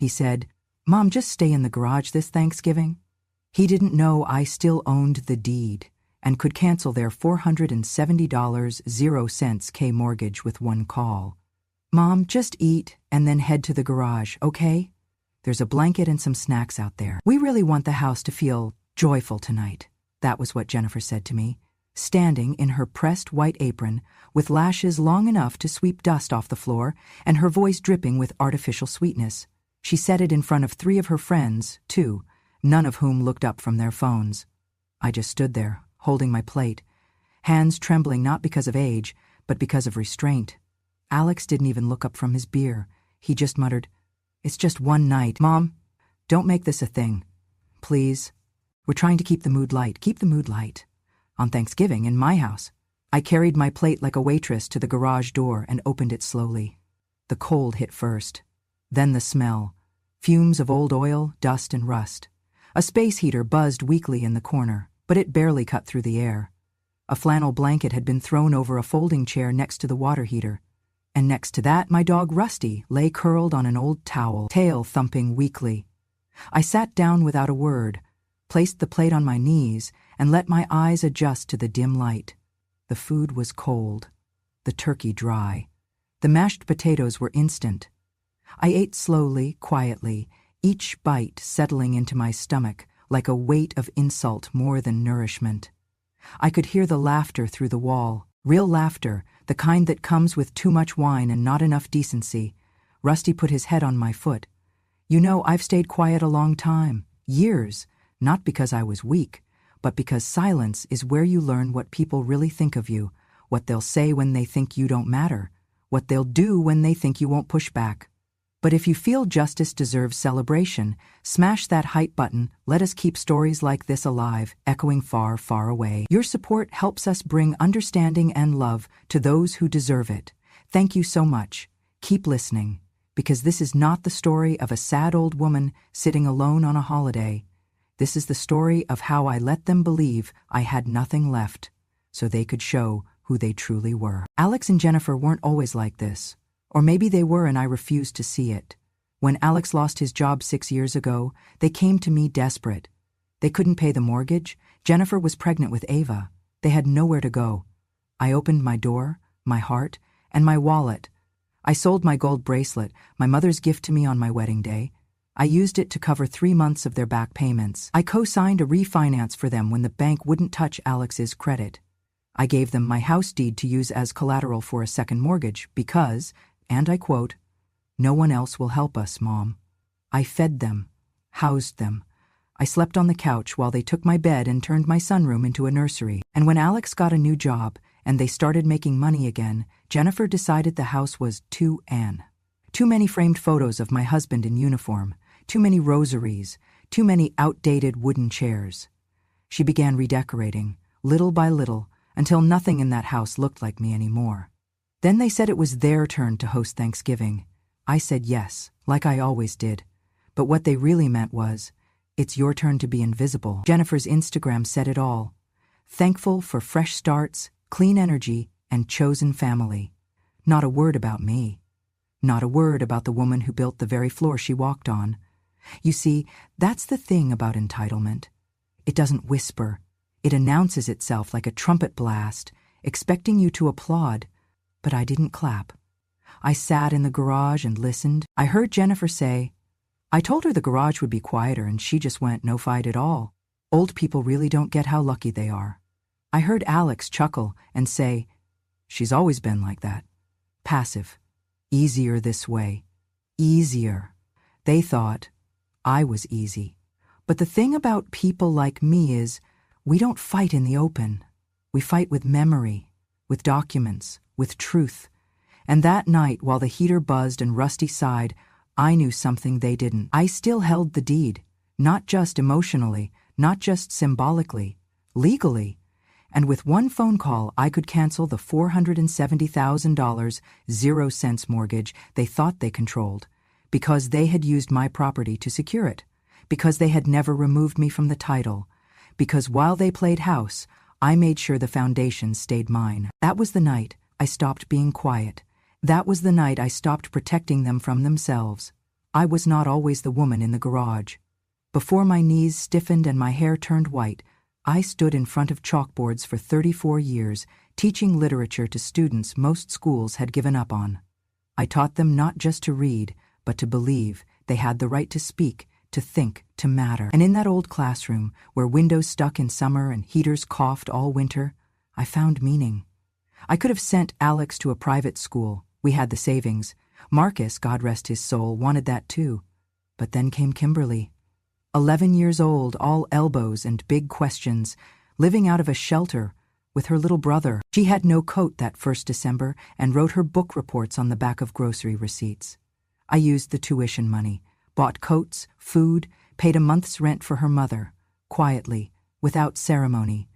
He said, "Mom, just stay in the garage this Thanksgiving." He didn't know I still owned the deed and could cancel their $470.00 mortgage with one call. "Mom, just eat and then head to the garage, okay? There's a blanket and some snacks out there. We really want the house to feel joyful tonight." That was what Jennifer said to me, standing in her pressed white apron with lashes long enough to sweep dust off the floor and her voice dripping with artificial sweetness. She said it in front of 3 of her friends, too, none of whom looked up from their phones. I just stood there, holding my plate, hands trembling not because of age, but because of restraint. Alex didn't even look up from his beer. He just muttered, "It's just one night. Mom, don't make this a thing. Please. We're trying to keep the mood light. Keep the mood light. On Thanksgiving, in my house." I carried my plate like a waitress to the garage door and opened it slowly. The cold hit first. Then the smell. Fumes of old oil, dust, and rust. A space heater buzzed weakly in the corner, but it barely cut through the air. A flannel blanket had been thrown over a folding chair next to the water heater. And next to that, my dog Rusty lay curled on an old towel, tail thumping weakly. I sat down without a word, placed the plate on my knees, and let my eyes adjust to the dim light. The food was cold, the turkey dry. The mashed potatoes were instant. I ate slowly, quietly, each bite settling into my stomach like a weight of insult more than nourishment. I could hear the laughter through the wall, real laughter, the kind that comes with too much wine and not enough decency. Rusty put his head on my foot. "You know, I've stayed quiet a long time, years, not because I was weak, but because silence is where you learn what people really think of you, what they'll say when they think you don't matter, what they'll do when they think you won't push back. But if you feel justice deserves celebration, smash that hype button. Let us keep stories like this alive, echoing far, far away. Your support helps us bring understanding and love to those who deserve it. Thank you so much. Keep listening, because this is not the story of a sad old woman sitting alone on a holiday. This is the story of how I let them believe I had nothing left, so they could show who they truly were." Alex and Jennifer weren't always like this. Or maybe they were and I refused to see it. When Alex lost his job 6 years ago, they came to me desperate. They couldn't pay the mortgage. Jennifer was pregnant with Ava. They had nowhere to go. I opened my door, my heart, and my wallet. I sold my gold bracelet, my mother's gift to me on my wedding day. I used it to cover 3 months of their back payments. I co-signed a refinance for them when the bank wouldn't touch Alex's credit. I gave them my house deed to use as collateral for a second mortgage because, and I quote, "No one else will help us, Mom." I fed them, housed them. I slept on the couch while they took my bed and turned my sunroom into a nursery. And when Alex got a new job and they started making money again, Jennifer decided the house was too many framed photos of my husband in uniform, too many rosaries, too many outdated wooden chairs. She began redecorating, little by little, until nothing in that house looked like me anymore. Then they said it was their turn to host Thanksgiving. I said yes, like I always did. But what they really meant was, "It's your turn to be invisible." Jennifer's Instagram said it all. Thankful for fresh starts, clean energy, and chosen family. Not a word about me. Not a word about the woman who built the very floor she walked on. You see, that's the thing about entitlement. It doesn't whisper. It announces itself like a trumpet blast, expecting you to applaud. But I didn't clap. I sat in the garage and listened. I heard Jennifer say, "I told her the garage would be quieter and she just went no fight at all. Old people really don't get how lucky they are." I heard Alex chuckle and say, "She's always been like that. Passive. Easier this way. Easier." They thought I was easy. But the thing about people like me is, we don't fight in the open. We fight with memory, with documents, with truth. And that night, while the heater buzzed and Rusty sighed, I knew something they didn't. I still held the deed, not just emotionally, not just symbolically, legally. And with one phone call, I could cancel the $470,000 mortgage they thought they controlled, because they had used my property to secure it, because they had never removed me from the title, because while they played house, I made sure the foundation stayed mine. That was the night I stopped being quiet. That was the night I stopped protecting them from themselves. I was not always the woman in the garage. Before my knees stiffened and my hair turned white, I stood in front of chalkboards for 34 years, teaching literature to students most schools had given up on. I taught them not just to read, but to believe they had the right to speak, to think, to matter. And in that old classroom, where windows stuck in summer and heaters coughed all winter, I found meaning. I could have sent Alex to a private school. We had the savings. Marcus, God rest his soul, wanted that too. But then came Kimberly. 11 years old, all elbows and big questions, living out of a shelter with her little brother. She had no coat that first December and wrote her book reports on the back of grocery receipts. I used the tuition money, bought coats, food, paid a month's rent for her mother, quietly, without ceremony.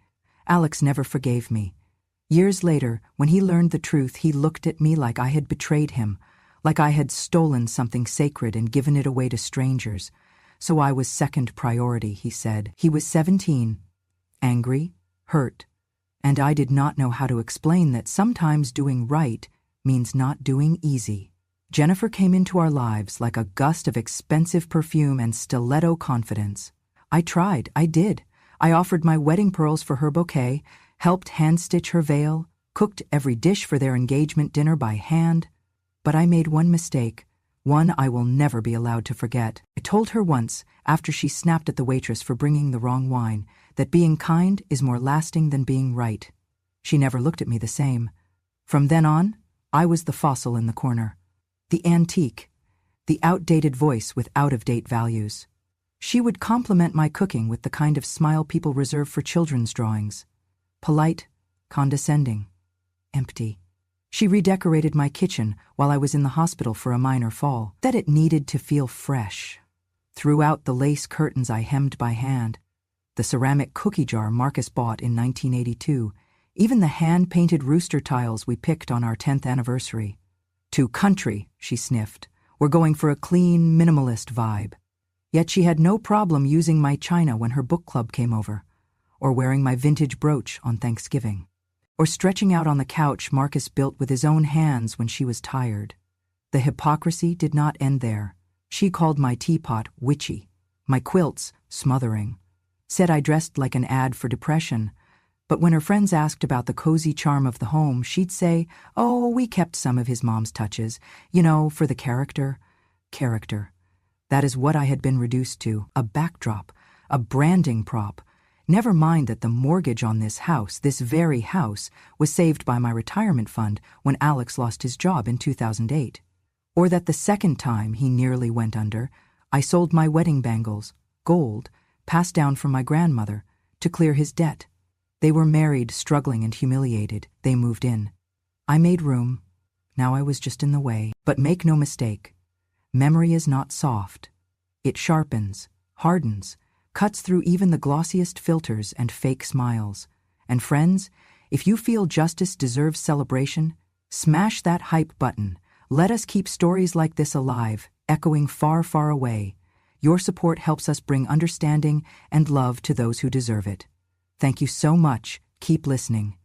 Alex never forgave me. Years later, when he learned the truth, he looked at me like I had betrayed him, like I had stolen something sacred and given it away to strangers. So I was second priority, he said. He was 17, angry, hurt, and I did not know how to explain that sometimes doing right means not doing easy. Jennifer came into our lives like a gust of expensive perfume and stiletto confidence. I tried, I did. I offered my wedding pearls for her bouquet, helped hand-stitch her veil, cooked every dish for their engagement dinner by hand. But I made one mistake, one I will never be allowed to forget. I told her once, after she snapped at the waitress for bringing the wrong wine, that being kind is more lasting than being right. She never looked at me the same. From then on, I was the fossil in the corner. The antique, the outdated voice with out-of-date values. She would compliment my cooking with the kind of smile people reserve for children's drawings. Polite, condescending, empty. She redecorated my kitchen while I was in the hospital for a minor fall, that it needed to feel fresh. Threw out the lace curtains I hemmed by hand, the ceramic cookie jar Marcus bought in 1982, even the hand-painted rooster tiles we picked on our 10th anniversary. "Too country," she sniffed. "We're going for a clean, minimalist vibe." Yet she had no problem using my china when her book club came over, or wearing my vintage brooch on Thanksgiving, or stretching out on the couch Marcus built with his own hands when she was tired. The hypocrisy did not end there. She called my teapot witchy, my quilts smothering, said I dressed like an ad for depression, but when her friends asked about the cozy charm of the home, she'd say, "Oh, we kept some of his mom's touches, for the character." Character. That is what I had been reduced to, a backdrop, a branding prop. Never mind that the mortgage on this house, this very house, was saved by my retirement fund when Alex lost his job in 2008. Or that the second time he nearly went under, I sold my wedding bangles, gold, passed down from my grandmother, to clear his debt. They were married, struggling and humiliated. They moved in. I made room. Now I was just in the way. But make no mistake, memory is not soft. It sharpens, hardens, cuts through even the glossiest filters and fake smiles. And friends, if you feel justice deserves celebration, smash that hype button. Let us keep stories like this alive, echoing far, far away. Your support helps us bring understanding and love to those who deserve it. Thank you so much. Keep listening.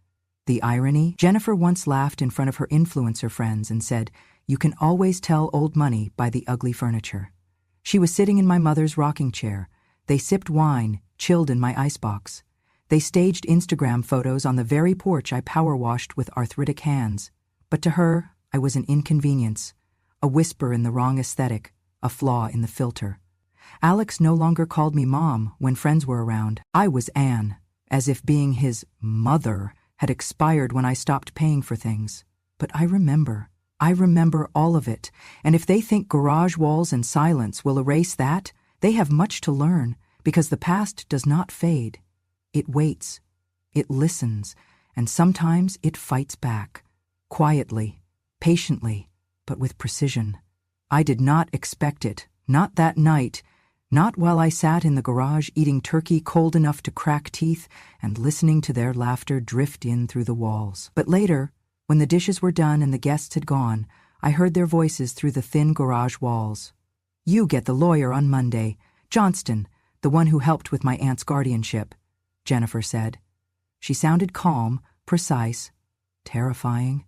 The irony? Jennifer once laughed in front of her influencer friends and said, "You can always tell old money by the ugly furniture." She was sitting in my mother's rocking chair. They sipped wine, chilled in my icebox. They staged Instagram photos on the very porch I power washed with arthritic hands. But to her, I was an inconvenience, a whisper in the wrong aesthetic, a flaw in the filter. Alex no longer called me Mom when friends were around. I was Anne, as if being his mother had expired when I stopped paying for things. But I remember all of it, and if they think garage walls and silence will erase that, they have much to learn, because the past does not fade. It waits, it listens, and sometimes it fights back, quietly, patiently, but with precision. I did not expect it, not that night, not while I sat in the garage eating turkey cold enough to crack teeth and listening to their laughter drift in through the walls. But later, when the dishes were done and the guests had gone, I heard their voices through the thin garage walls. "You get the lawyer on Monday. Johnston, the one who helped with my aunt's guardianship," Jennifer said. She sounded calm, precise, terrifying.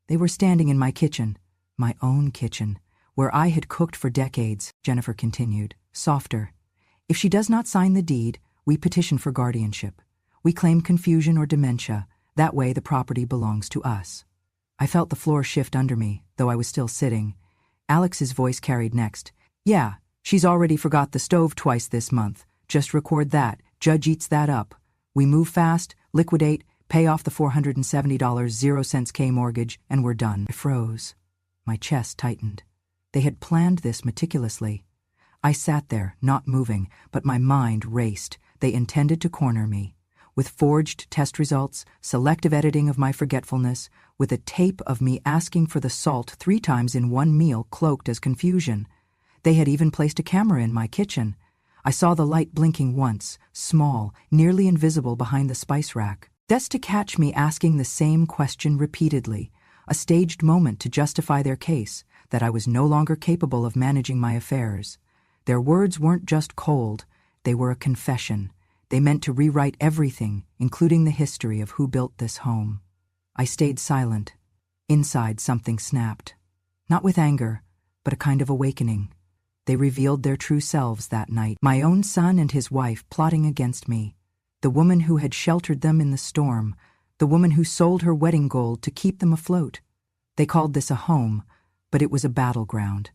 They were standing in my kitchen, my own kitchen, where I had cooked for decades, Jennifer continued, softer. If she does not sign the deed, we petition for guardianship. We claim confusion or dementia. That way the property belongs to us. I felt the floor shift under me, though I was still sitting. Alex's voice carried next. Yeah, she's already forgot the stove twice this month. Just record that. Judge eats that up. We move fast, liquidate, pay off the $470.00 K mortgage, and we're done. I froze. My chest tightened. They had planned this meticulously. I sat there, not moving, but my mind raced. They intended to corner me. With forged test results, selective editing of my forgetfulness, with a tape of me asking for the salt 3 times in one meal cloaked as confusion. They had even placed a camera in my kitchen. I saw the light blinking once, small, nearly invisible behind the spice rack. That's to catch me asking the same question repeatedly, a staged moment to justify their case, that I was no longer capable of managing my affairs. Their words weren't just cold, they were a confession. They meant to rewrite everything, including the history of who built this home. I stayed silent. Inside, something snapped. Not with anger, but a kind of awakening. They revealed their true selves that night. My own son and his wife plotting against me. The woman who had sheltered them in the storm. The woman who sold her wedding gold to keep them afloat. They called this a home, but it was a battleground.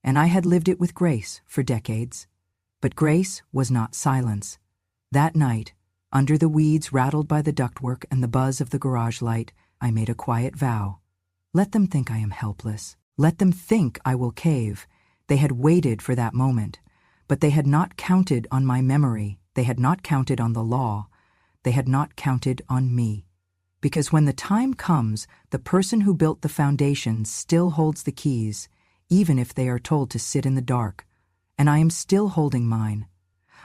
And I had lived it with grace for decades. But grace was not silence. That night, under the weeds rattled by the ductwork and the buzz of the garage light, I made a quiet vow. Let them think I am helpless. Let them think I will cave. They had waited for that moment, but they had not counted on my memory. They had not counted on the law. They had not counted on me. Because when the time comes, the person who built the foundation still holds the keys, even if they are told to sit in the dark. And I am still holding mine.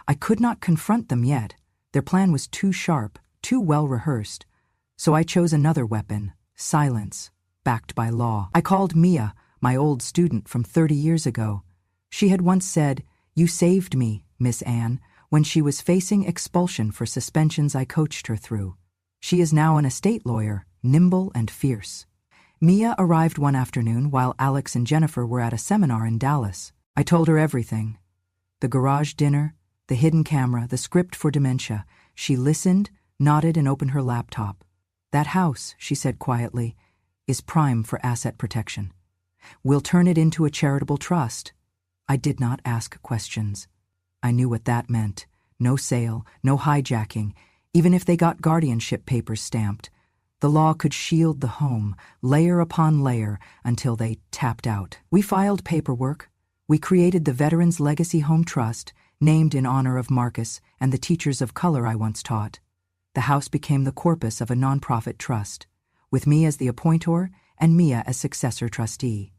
I could not confront them yet. Their plan was too sharp, too well rehearsed. So I chose another weapon, silence, backed by law. I called Mia, my old student from 30 years ago. She had once said, "You saved me, Miss Anne," when she was facing expulsion for suspensions I coached her through. She is now an estate lawyer, nimble and fierce. Mia arrived one afternoon while Alex and Jennifer were at a seminar in Dallas. I told her everything. The garage dinner, the hidden camera, the script for dementia. She listened, nodded, and opened her laptop. That house, she said quietly, is prime for asset protection. We'll turn it into a charitable trust. I did not ask questions. I knew what that meant. No sale, no hijacking. Even if they got guardianship papers stamped, the law could shield the home, layer upon layer, until they tapped out. We filed paperwork. We created the Veterans Legacy Home Trust, named in honor of Marcus and the teachers of color I once taught. The house became the corpus of a nonprofit trust, with me as the appointor and Mia as successor trustee.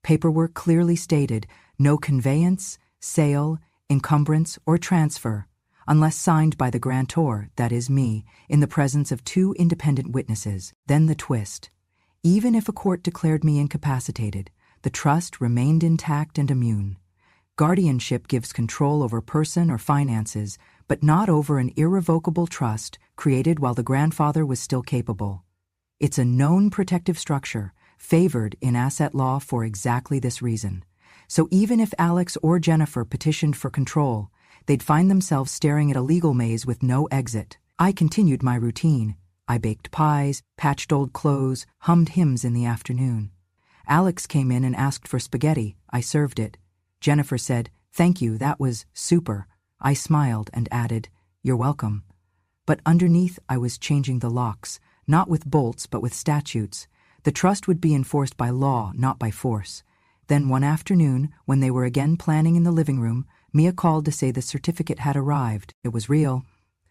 Paperwork clearly stated no conveyance, sale, encumbrance, or transfer, unless signed by the grantor, that is me, in the presence of 2 independent witnesses. Then the twist. Even if a court declared me incapacitated, the trust remained intact and immune. Guardianship gives control over person or finances, but not over an irrevocable trust created while the grandfather was still capable. It's a known protective structure, favored in asset law for exactly this reason. So even if Alex or Jennifer petitioned for control, they'd find themselves staring at a legal maze with no exit. I continued my routine. I baked pies, patched old clothes, hummed hymns in the afternoon. Alex came in and asked for spaghetti. I served it. Jennifer said, "Thank you, that was super." I smiled and added, "You're welcome." But underneath I was changing the locks, not with bolts but with statutes. The trust would be enforced by law, not by force. Then one afternoon, when they were again planning in the living room, Mia called to say the certificate had arrived. It was real.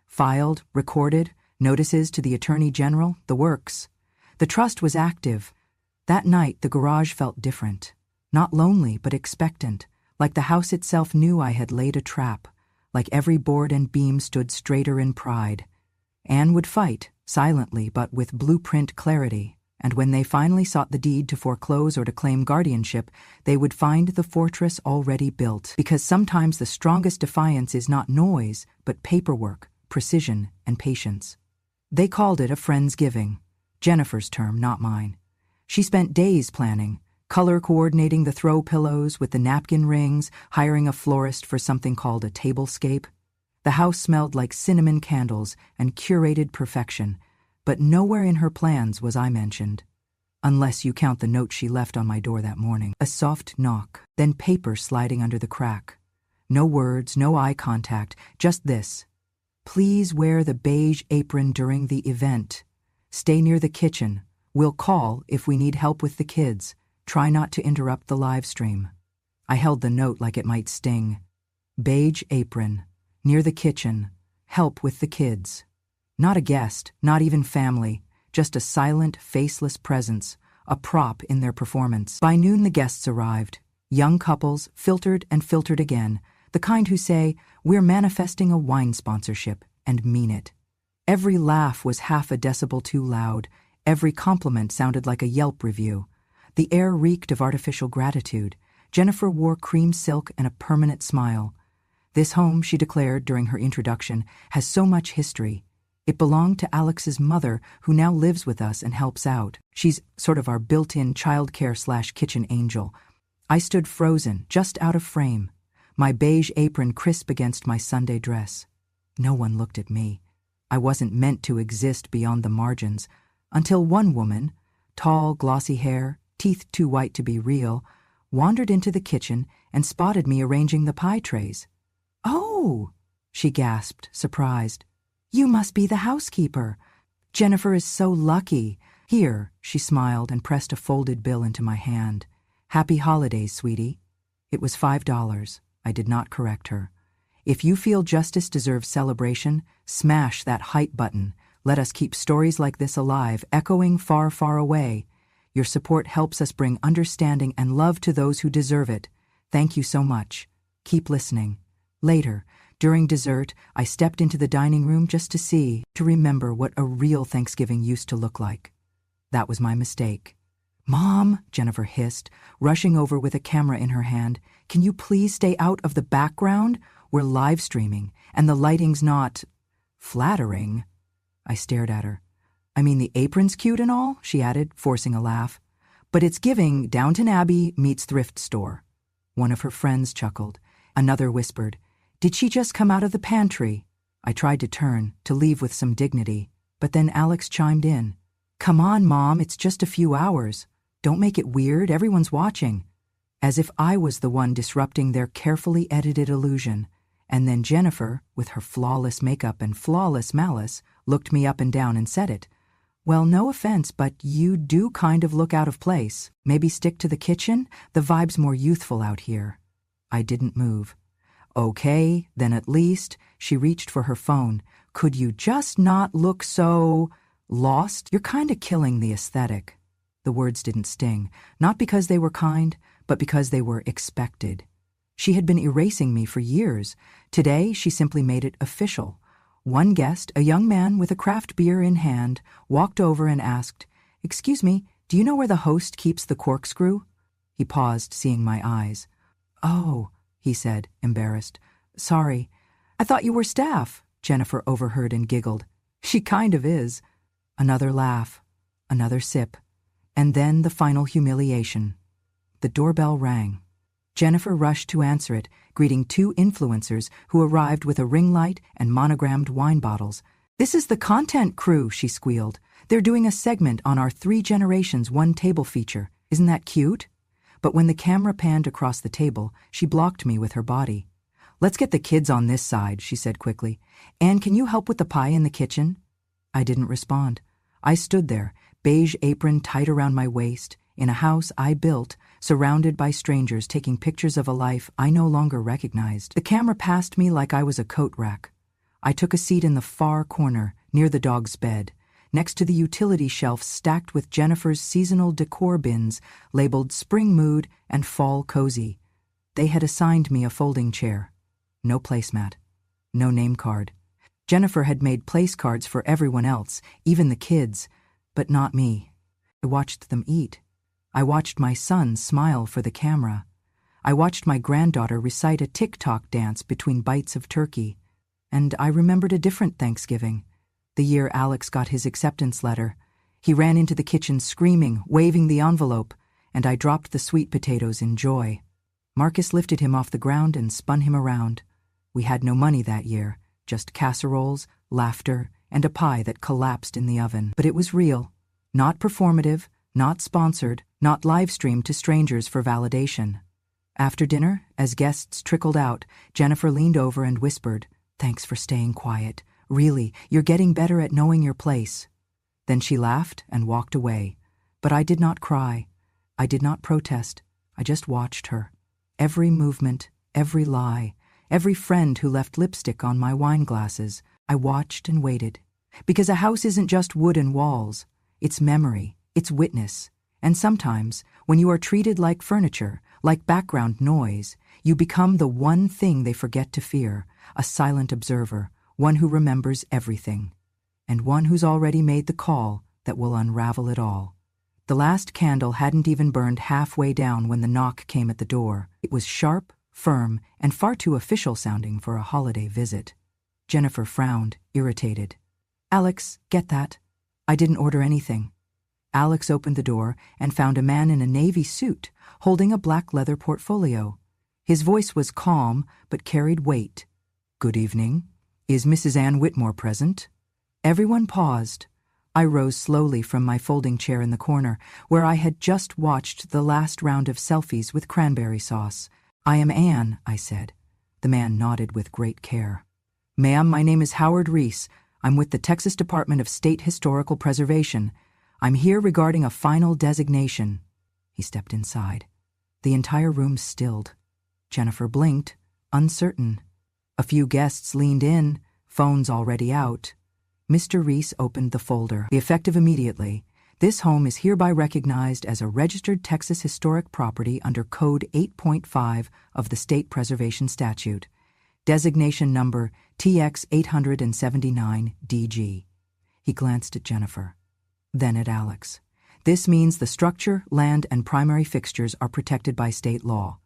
Filed, recorded, notices to the Attorney General, the works. The trust was active. That night the garage felt different. Not lonely, but expectant, like the house itself knew I had laid a trap, like every board and beam stood straighter in pride. Anne would fight, silently but with blueprint clarity, and when they finally sought the deed to foreclose or to claim guardianship, they would find the fortress already built. Because sometimes the strongest defiance is not noise, but paperwork, precision, and patience. They called it a friendsgiving. Jennifer's term, not mine. She spent days planning, color coordinating the throw pillows with the napkin rings, hiring a florist for something called a tablescape. The house smelled like cinnamon candles and curated perfection, but nowhere in her plans was I mentioned. Unless you count the note she left on my door that morning. A soft knock, then paper sliding under the crack. No words, no eye contact, just this. Please wear the beige apron during the event. Stay near the kitchen. We'll call if we need help with the kids. Try not to interrupt the live stream. I held the note like it might sting. Beige apron. Near the kitchen. Help with the kids. Not a guest, not even family. Just a silent, faceless presence, a prop in their performance. By noon the guests arrived. Young couples, filtered and filtered again, the kind who say, "We're manifesting a wine sponsorship," and mean it. Every laugh was half a decibel too loud. Every compliment sounded like a Yelp review. The air reeked of artificial gratitude. Jennifer wore cream silk and a permanent smile. This home, she declared during her introduction, has so much history. It belonged to Alex's mother, who now lives with us and helps out. She's sort of our built-in childcare/kitchen angel. I stood frozen, just out of frame, my beige apron crisp against my Sunday dress. No one looked at me. I wasn't meant to exist beyond the margins, until one woman, tall, glossy hair, teeth too white to be real, wandered into the kitchen and spotted me arranging the pie trays. "Oh," she gasped, surprised. "You must be the housekeeper. Jennifer is so lucky." "Here," she smiled and pressed a folded bill into my hand. "Happy holidays, sweetie." It was $5. I did not correct her. If you feel justice deserves celebration, smash that hype button. Let us keep stories like this alive, echoing far, far away. Your support helps us bring understanding and love to those who deserve it. Thank you so much. Keep listening. Later, during dessert, I stepped into the dining room just to remember what a real Thanksgiving used to look like. That was my mistake. "Mom," Jennifer hissed, rushing over with a camera in her hand, "can you please stay out of the background? We're live streaming, and the lighting's not flattering." I stared at her. "I mean, the apron's cute and all," she added, forcing a laugh. "But it's giving Downton Abbey meets thrift store." One of her friends chuckled. Another whispered, "Did she just come out of the pantry?" I tried to turn, to leave with some dignity, but then Alex chimed in. "Come on, Mom, it's just a few hours. Don't make it weird, everyone's watching." As if I was the one disrupting their carefully edited illusion. And then Jennifer, with her flawless makeup and flawless malice, looked me up and down and said it. "Well, no offense, but you do kind of look out of place. Maybe stick to the kitchen? The vibe's more youthful out here." I didn't move. "Okay, then at least," she reached for her phone, "could you just not look so lost? You're kind of killing the aesthetic." The words didn't sting, not because they were kind, but because they were expected. She had been erasing me for years. Today, she simply made it official. One guest, a young man with a craft beer in hand, walked over and asked, "Excuse me, do you know where the host keeps the corkscrew?" He paused, seeing my eyes. "Oh," he said, embarrassed. "Sorry. I thought you were staff," Jennifer overheard and giggled. "She kind of is." Another laugh, another sip, and then the final humiliation. The doorbell rang. Jennifer rushed to answer it, greeting two influencers who arrived with a ring light and monogrammed wine bottles. "This is the content crew," she squealed. "They're doing a segment on our 3 generations, 1 table feature. Isn't that cute?" But when the camera panned across the table, she blocked me with her body. "Let's get the kids on this side," she said quickly. "Anne, can you help with the pie in the kitchen?" I didn't respond. I stood there, beige apron tight around my waist, in a house I built, surrounded by strangers taking pictures of a life I no longer recognized. The camera passed me like I was a coat rack. I took a seat in the far corner, near the dog's bed, next to the utility shelf stacked with Jennifer's seasonal decor bins labeled Spring Mood and Fall Cozy. They had assigned me a folding chair. No placemat. No name card. Jennifer had made place cards for everyone else, even the kids, but not me. I watched them eat. I watched my son smile for the camera. I watched my granddaughter recite a TikTok dance between bites of turkey. And I remembered a different Thanksgiving, the year Alex got his acceptance letter. He ran into the kitchen screaming, waving the envelope, and I dropped the sweet potatoes in joy. Marcus lifted him off the ground and spun him around. We had no money that year, just casseroles, laughter, and a pie that collapsed in the oven. But it was real, not performative, not sponsored, not live-streamed to strangers for validation. After dinner, as guests trickled out, Jennifer leaned over and whispered, "Thanks for staying quiet. Really, you're getting better at knowing your place." Then she laughed and walked away. But I did not cry. I did not protest. I just watched her. Every movement, every lie, every friend who left lipstick on my wine glasses, I watched and waited. Because a house isn't just wood and walls. It's memory, it's witness. And sometimes, when you are treated like furniture, like background noise, you become the one thing they forget to fear, a silent observer, one who remembers everything, and one who's already made the call that will unravel it all. The last candle hadn't even burned halfway down when the knock came at the door. It was sharp, firm, and far too official sounding for a holiday visit. Jennifer frowned, irritated. "Alex, get that. I didn't order anything." Alex opened the door and found a man in a navy suit, holding a black leather portfolio. His voice was calm, but carried weight. "Good evening. Is Mrs. Ann Whitmore present?" Everyone paused. I rose slowly from my folding chair in the corner, where I had just watched the last round of selfies with cranberry sauce. "I am Ann," I said. The man nodded with great care. "Ma'am, my name is Howard Reese. I'm with the Texas Department of State Historical Preservation. I'm here regarding a final designation." He stepped inside. The entire room stilled. Jennifer blinked, uncertain. A few guests leaned in, phones already out. Mr. Reese opened the folder. Effective immediately, this home is hereby recognized as a registered Texas historic property under Code 8.5 of the State Preservation Statute. Designation number TX 879 DG. He glanced at Jennifer, then at Alex. "This means the structure, land, and primary fixtures are protected by state law.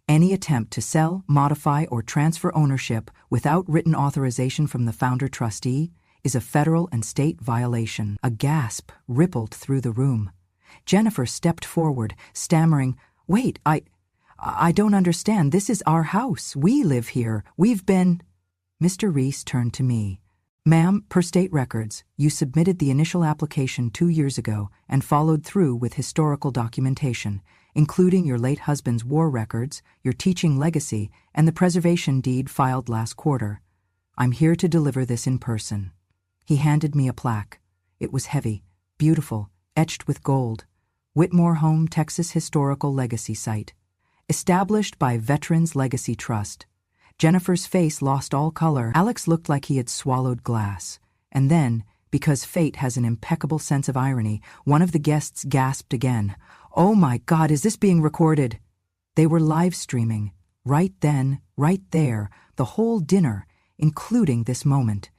Any attempt to sell, modify, or transfer ownership without written authorization from the founder trustee is a federal and state violation." A gasp rippled through the room. Jennifer stepped forward, stammering, "Wait, I don't understand. This is our house. We live here. We've been—" Mr. Reese turned to me. "Ma'am, per state records, you submitted the initial application 2 years ago and followed through with historical documentation, including your late husband's war records, your teaching legacy, and the preservation deed filed last quarter. I'm here to deliver this in person." He handed me a plaque. It was heavy, beautiful, etched with gold. Whitmore Home, Texas Historical Legacy Site. Established by Veterans Legacy Trust. Jennifer's face lost all color. Alex looked like he had swallowed glass. And then, because fate has an impeccable sense of irony, one of the guests gasped again. "Oh my God, is this being recorded?" They were live streaming. Right then, right there, the whole dinner, including this moment.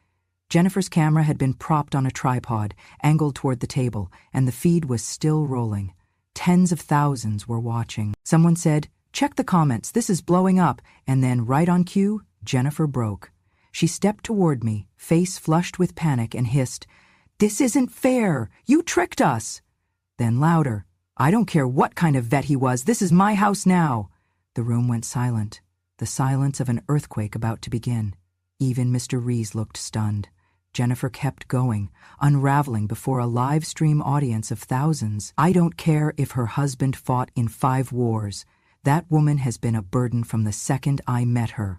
Jennifer's camera had been propped on a tripod, angled toward the table, and the feed was still rolling. Tens of thousands were watching. Someone said, "Check the comments, this is blowing up," and then, right on cue, Jennifer broke. She stepped toward me, face flushed with panic, and hissed, "This isn't fair! You tricked us!" Then louder, "I don't care what kind of vet he was, this is my house now!" The room went silent, the silence of an earthquake about to begin. Even Mr. Reese looked stunned. Jennifer kept going, unraveling before a live stream audience of thousands. "I don't care if her husband fought in 5 wars. That woman has been a burden from the second I met her.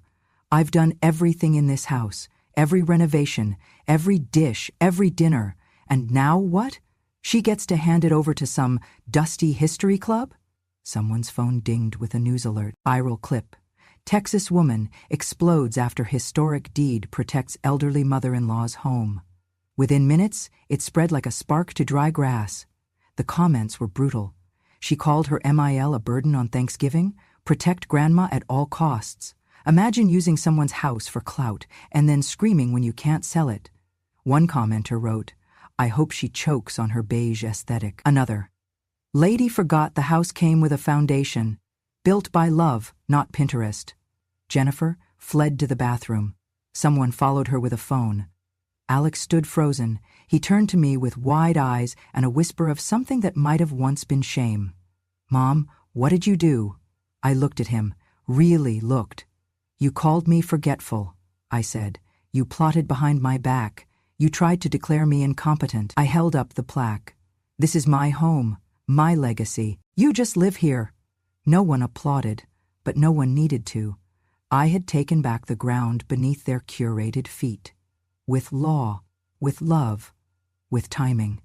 I've done everything in this house, every renovation, every dish, every dinner. And now what? She gets to hand it over to some dusty history club?" Someone's phone dinged with a news alert. Viral clip. Texas woman explodes after historic deed protects elderly mother-in-law's home. Within minutes, it spread like a spark to dry grass. The comments were brutal. She called her MIL a burden on Thanksgiving, protect grandma at all costs. Imagine using someone's house for clout and then screaming when you can't sell it. One commenter wrote, "I hope she chokes on her beige aesthetic." Another, "Lady forgot the house came with a foundation. Built by love, not Pinterest." Jennifer fled to the bathroom. Someone followed her with a phone. Alex stood frozen. He turned to me with wide eyes and a whisper of something that might have once been shame. Mom, what did you do? I looked at him, really looked. You called me forgetful, I said. You plotted behind my back. You tried to declare me incompetent. I held up the plaque. This is my home, my legacy. You just live here. No one applauded, but no one needed to. I had taken back the ground beneath their curated feet. With law, with love, with timing.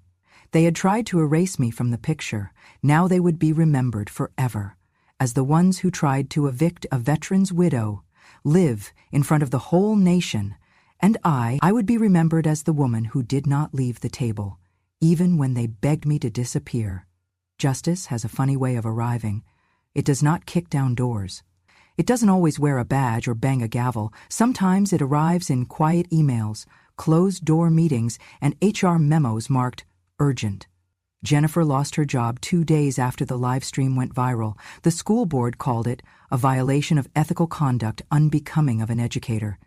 They had tried to erase me from the picture. Now they would be remembered forever as the ones who tried to evict a veteran's widow, live in front of the whole nation, and I would be remembered as the woman who did not leave the table, even when they begged me to disappear. Justice has a funny way of arriving. It does not kick down doors. It doesn't always wear a badge or bang a gavel. Sometimes it arrives in quiet emails, closed-door meetings, and HR memos marked urgent. Jennifer lost her job 2 days after the live stream went viral. The school board called it a violation of ethical conduct unbecoming of an educator.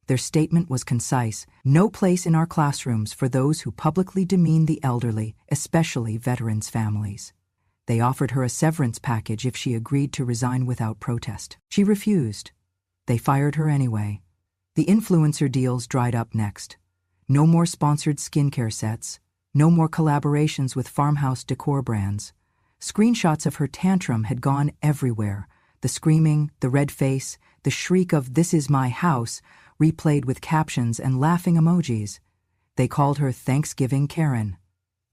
Their statement was concise: no place in our classrooms for those who publicly demean the elderly, especially veterans' families. They offered her a severance package if she agreed to resign without protest. She refused. They fired her anyway. The influencer deals dried up next. No more sponsored skincare sets. No more collaborations with farmhouse decor brands. Screenshots of her tantrum had gone everywhere. The screaming, the red face, the shriek of "This is my house," replayed with captions and laughing emojis. They called her Thanksgiving Karen.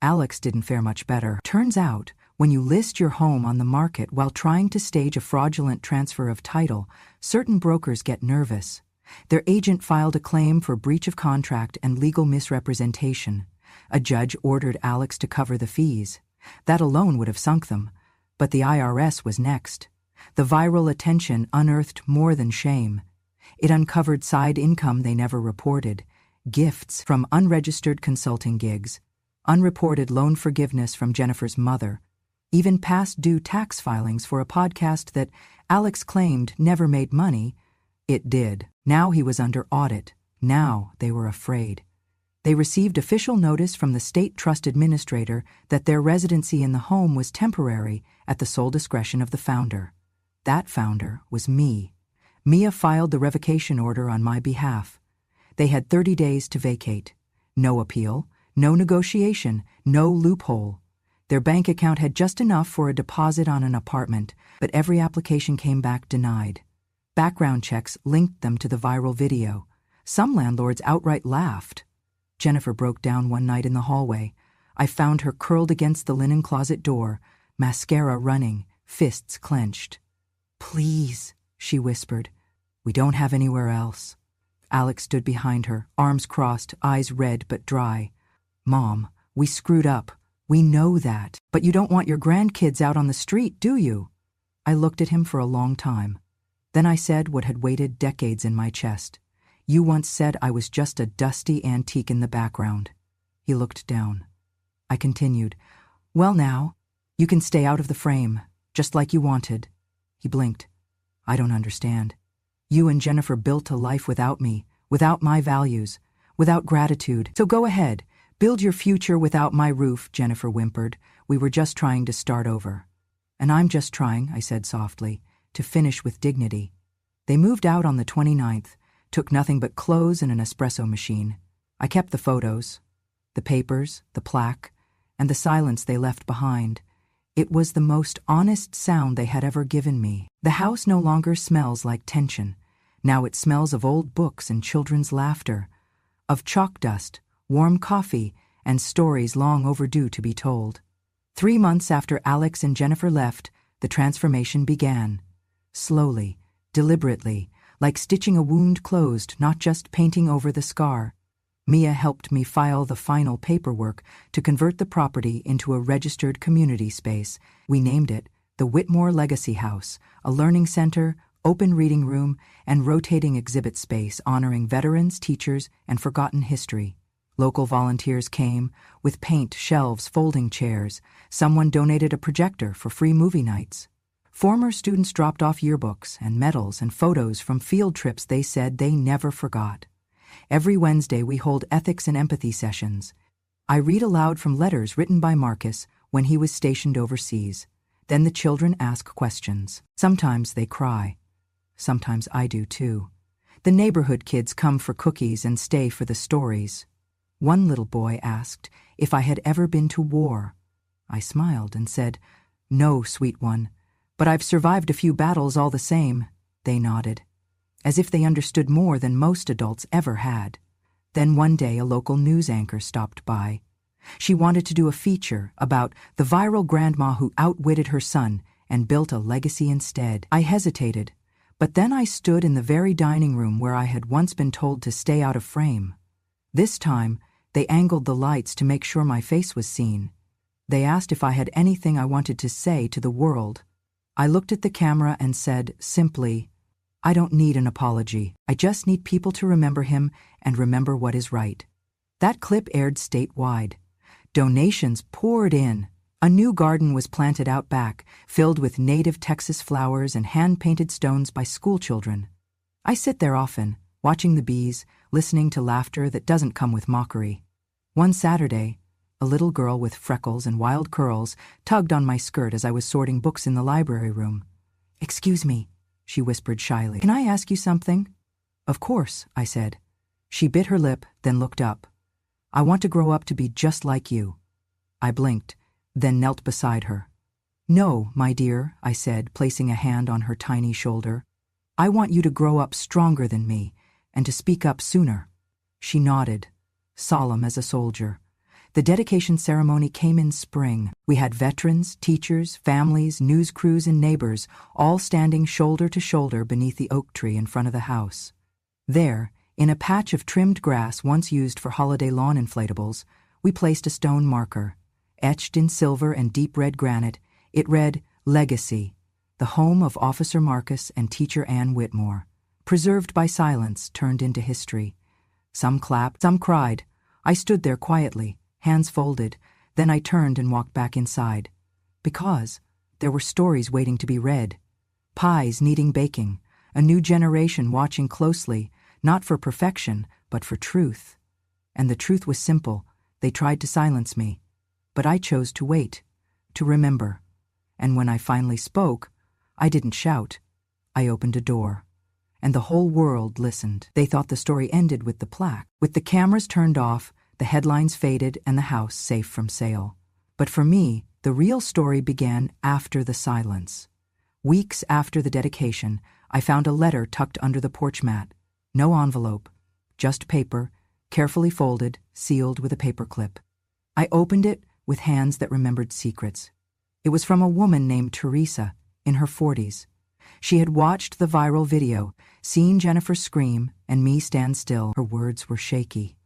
Alex didn't fare much better. Turns out, when you list your home on the market while trying to stage a fraudulent transfer of title, certain brokers get nervous. Their agent filed a claim for breach of contract and legal misrepresentation. A judge ordered Alex to cover the fees. That alone would have sunk them. But the IRS was next. The viral attention unearthed more than shame. It uncovered side income they never reported, gifts from unregistered consulting gigs, unreported loan forgiveness from Jennifer's mother, even past due tax filings for a podcast that Alex claimed never made money. It did. Now he was under audit. Now they were afraid. They received official notice from the state trust administrator that their residency in the home was temporary at the sole discretion of the founder. That founder was me. Mia filed the revocation order on my behalf. They had 30 days to vacate. No appeal, no negotiation, no loophole. Their bank account had just enough for a deposit on an apartment, but every application came back denied. Background checks linked them to the viral video. Some landlords outright laughed. Jennifer broke down one night in the hallway. I found her curled against the linen closet door, mascara running, fists clenched. "Please," she whispered. "We don't have anywhere else." Alex stood behind her, arms crossed, eyes red but dry. "Mom, we screwed up. We know that. But you don't want your grandkids out on the street, do you?" I looked at him for a long time. Then I said what had waited decades in my chest. "You once said I was just a dusty antique in the background." He looked down. I continued, "Well now, you can stay out of the frame, just like you wanted." He blinked. "I don't understand. You and Jennifer built a life without me, without my values, without gratitude. So go ahead, build your future without my roof," Jennifer whimpered. "We were just trying to start over." "And I'm just trying," I said softly, "to finish with dignity." They moved out on the 29th. Took nothing but clothes and an espresso machine. I kept the photos, the papers, the plaque, and the silence they left behind. It was the most honest sound they had ever given me. The house no longer smells like tension. Now it smells of old books and children's laughter, of chalk dust, warm coffee, and stories long overdue to be told. 3 months after Alex and Jennifer left, the transformation began. Slowly, deliberately, like stitching a wound closed, not just painting over the scar. Mia helped me file the final paperwork to convert the property into a registered community space. We named it the Whitmore Legacy House, a learning center, open reading room, and rotating exhibit space honoring veterans, teachers, and forgotten history. Local volunteers came, with paint, shelves, folding chairs. Someone donated a projector for free movie nights. Former students dropped off yearbooks and medals and photos from field trips they said they never forgot. Every Wednesday we hold ethics and empathy sessions. I read aloud from letters written by Marcus when he was stationed overseas. Then the children ask questions. Sometimes they cry. Sometimes I do too. The neighborhood kids come for cookies and stay for the stories. One little boy asked if I had ever been to war. I smiled and said, "No, sweet one, but I've survived a few battles all the same." They nodded, as if they understood more than most adults ever had. Then one day a local news anchor stopped by. She wanted to do a feature about the viral grandma who outwitted her son and built a legacy instead. I hesitated, but then I stood in the very dining room where I had once been told to stay out of frame. This time, they angled the lights to make sure my face was seen. They asked if I had anything I wanted to say to the world. I looked at the camera and said, simply, "I don't need an apology. I just need people to remember him and remember what is right." That clip aired statewide. Donations poured in. A new garden was planted out back, filled with native Texas flowers and hand-painted stones by schoolchildren. I sit there often, watching the bees, listening to laughter that doesn't come with mockery. One Saturday, a little girl with freckles and wild curls tugged on my skirt as I was sorting books in the library room. "Excuse me," she whispered shyly. "Can I ask you something?" "Of course," I said. She bit her lip, then looked up. "I want to grow up to be just like you." I blinked, then knelt beside her. "No, my dear," I said, placing a hand on her tiny shoulder. "I want you to grow up stronger than me, and to speak up sooner." She nodded, solemn as a soldier. The dedication ceremony came in spring. We had veterans, teachers, families, news crews, and neighbors, all standing shoulder to shoulder beneath the oak tree in front of the house. There, in a patch of trimmed grass once used for holiday lawn inflatables, we placed a stone marker. Etched in silver and deep red granite, it read, "Legacy, the home of Officer Marcus and Teacher Ann Whitmore, preserved by silence, turned into history." Some clapped, some cried. I stood there quietly, hands folded, then I turned and walked back inside. Because there were stories waiting to be read. Pies needing baking, a new generation watching closely, not for perfection, but for truth. And the truth was simple. They tried to silence me. But I chose to wait, to remember. And when I finally spoke, I didn't shout. I opened a door. And the whole world listened. They thought the story ended with the plaque. With the cameras turned off, the headlines faded, and the house safe from sale. But for me, the real story began after the silence. Weeks after the dedication, I found a letter tucked under the porch mat. No envelope, just paper, carefully folded, sealed with a paperclip. I opened it with hands that remembered secrets. It was from a woman named Teresa, in her 40s. She had watched the viral video, seen Jennifer scream and me stand still. Her words were shaky.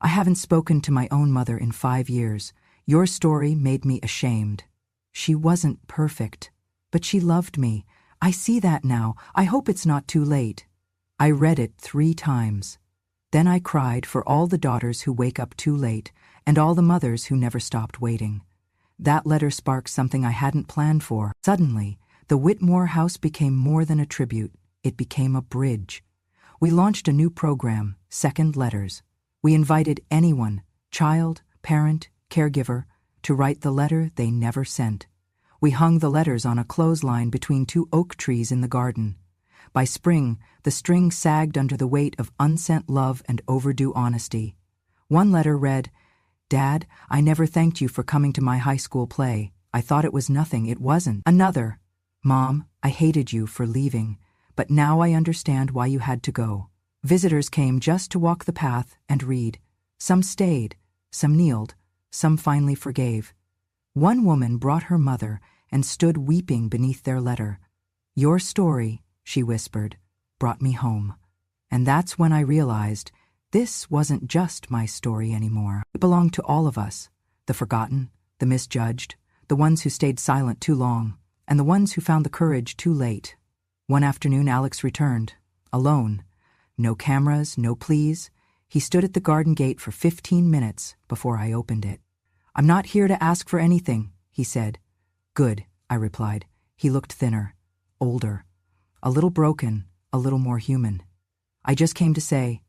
"I haven't spoken to my own mother in 5 years. Your story made me ashamed. She wasn't perfect, but she loved me. I see that now. I hope it's not too late." I read it 3 times. Then I cried for all the daughters who wake up too late and all the mothers who never stopped waiting. That letter sparked something I hadn't planned for. Suddenly, the Whitmore house became more than a tribute. It became a bridge. We launched a new program, Second Letters. We invited anyone, child, parent, caregiver, to write the letter they never sent. We hung the letters on a clothesline between 2 oak trees in the garden. By spring, the string sagged under the weight of unsent love and overdue honesty. One letter read, "Dad, I never thanked you for coming to my high school play. I thought it was nothing. It wasn't." Another, "Mom, I hated you for leaving, but now I understand why you had to go." Visitors came just to walk the path and read. Some stayed, some kneeled, some finally forgave. One woman brought her mother and stood weeping beneath their letter. "Your story," she whispered, "brought me home." And that's when I realized this wasn't just my story anymore. It belonged to all of us, the forgotten, the misjudged, the ones who stayed silent too long, and the ones who found the courage too late. One afternoon Alex returned, alone. No cameras, no pleas. He stood at the garden gate for 15 minutes before I opened it. "I'm not here to ask for anything," he said. "Good," I replied. He looked thinner, older, a little broken, a little more human. "I just came to say,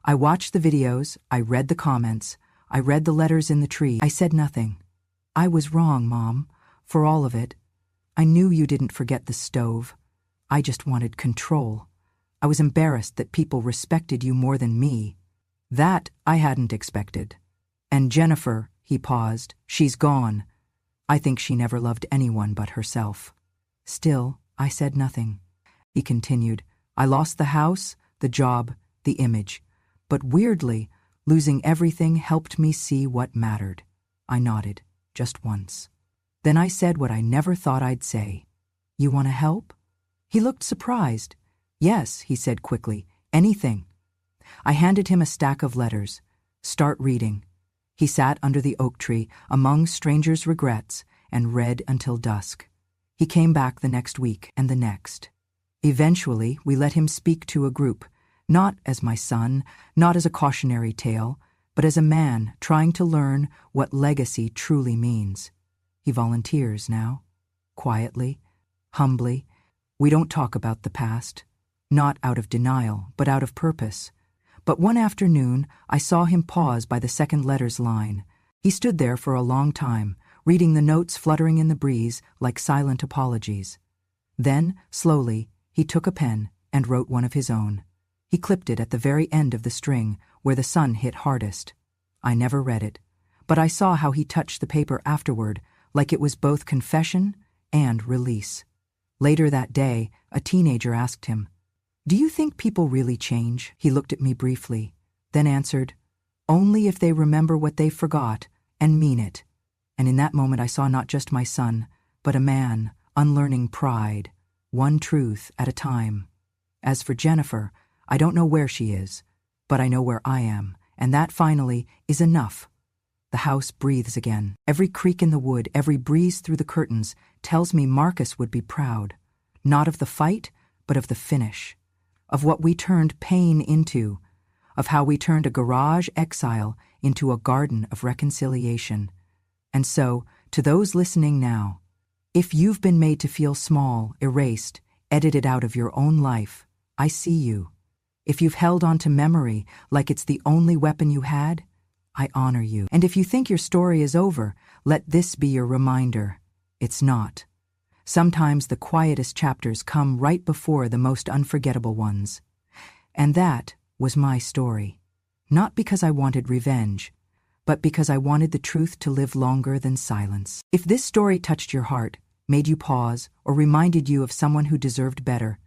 I watched the videos, I read the comments, I read the letters in the tree. I said nothing. I was wrong, Mom, for all of it. I knew you didn't forget the stove. I just wanted control. I was embarrassed that people respected you more than me. That I hadn't expected. And Jennifer, he paused, she's gone. I think she never loved anyone but herself. Still, I said nothing. He continued, I lost the house, the job, the image. But weirdly, losing everything helped me see what mattered. I nodded, just once. Then I said what I never thought I'd say. You want to help? He looked surprised. Yes, he said quickly, anything. I handed him a stack of letters. Start reading. He sat under the oak tree, among strangers' regrets, and read until dusk. He came back the next week and the next. Eventually, we let him speak to a group, not as my son, not as a cautionary tale, but as a man trying to learn what legacy truly means. He volunteers now, quietly, humbly. We don't talk about the past, not out of denial, but out of purpose. But one afternoon, I saw him pause by the second letter's line. He stood there for a long time, reading the notes fluttering in the breeze like silent apologies. Then, slowly, he took a pen and wrote one of his own. He clipped it at the very end of the string, where the sun hit hardest. I never read it, but I saw how he touched the paper afterward, like it was both confession and release. Later that day, a teenager asked him, Do you think people really change? He looked at me briefly, then answered, Only if they remember what they forgot and mean it. And in that moment I saw not just my son, but a man unlearning pride, one truth at a time. As for Jennifer, I don't know where she is, but I know where I am, and that finally is enough. The house breathes again. Every creak in the wood, every breeze through the curtains tells me Marcus would be proud, not of the fight, but of the finish, of what we turned pain into, of how we turned a garage exile into a garden of reconciliation. And so, to those listening now, if you've been made to feel small, erased, edited out of your own life, I see you. If you've held on to memory like it's the only weapon you had, I honor you. And if you think your story is over, let this be your reminder. It's not. Sometimes the quietest chapters come right before the most unforgettable ones. And that was my story. Not because I wanted revenge, but because I wanted the truth to live longer than silence. If this story touched your heart, made you pause, or reminded you of someone who deserved better,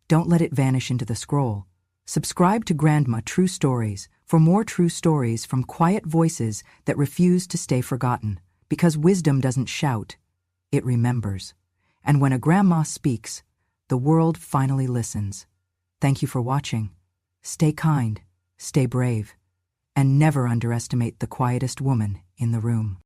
don't let it vanish into the scroll. Subscribe to Grandma True Stories for more true stories from quiet voices that refuse to stay forgotten, because wisdom doesn't shout, it remembers. And when a grandma speaks, the world finally listens. Thank you for watching. Stay kind, stay brave, and never underestimate the quietest woman in the room.